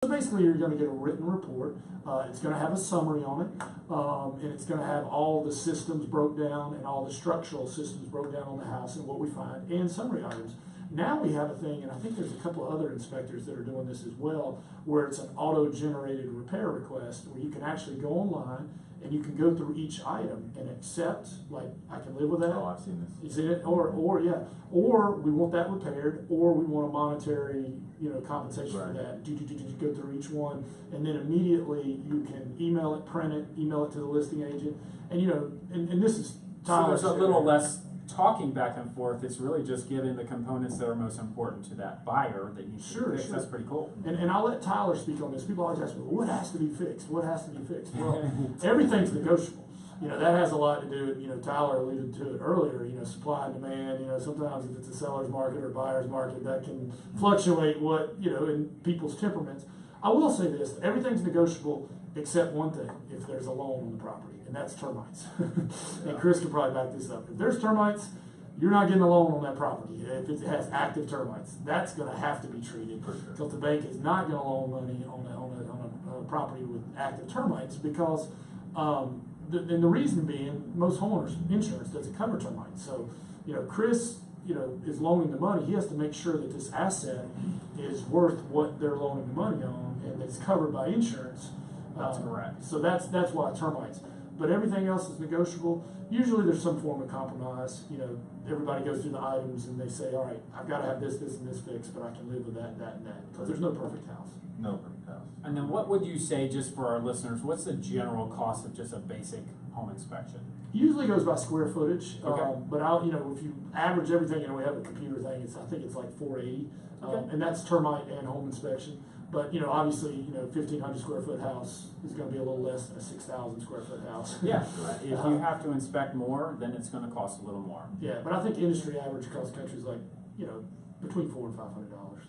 So basically, you're going to get a written report. It's going to have a summary on it, and it's going to have all the systems broke down and all the structural systems broke down on the house and what we find, and summary items. Now we have a thing, and I think there's a couple of other inspectors that are doing this as well, where it's an auto-generated repair request, where you can actually go online and you can go through each item and accept, like, I can live with that. Oh, I've seen this. You see it? Or we want that repaired, or we want a monetary, compensation for Right. that. Go through each one, and then immediately you can email it, print it, email it to the listing agent, and and this is So there's a little less talking back and forth. It's really just giving the components that are most important to that buyer that you should Sure, fix. sure. That's pretty cool. And I'll let Tyler speak on this. People always ask me, what has to be fixed? What has to be fixed? Well, everything's negotiable. That has a lot to do with, Tyler alluded to it earlier, supply and demand. Sometimes if it's a seller's market or buyer's market, that can fluctuate in people's temperaments. I will say this, everything's negotiable except one thing, if there's a loan on the property, and that's termites. And Chris could probably back this up. If there's termites, you're not getting a loan on that property. If it has active termites, that's going to have to be treated. For sure. Because the bank is not going to loan money on a property with active termites because and the reason being, most homeowners insurance doesn't cover termites. So, Chris, is loaning the money. He has to make sure that this asset is worth what they're loaning the money on, and it's covered by insurance. That's correct. So that's why termites. But everything else is negotiable. Usually there's some form of compromise. Everybody goes through the items and they say, all right, I've got to have this, and this fixed, but I can live with that, and that. Because there's no perfect house. No perfect house. And then what would you say, just for our listeners, what's the general cost of just a basic home inspection? Usually goes by square footage, Okay. but if you average everything, we have a computer thing. I think it's like $480, Okay. and that's termite and home inspection. But obviously, 1,500 square foot house is going to be a little less than a 6,000 square foot house. Yeah, if you have to inspect more, then it's going to cost a little more. Yeah, but I think industry average across the country is like between $400 and $500.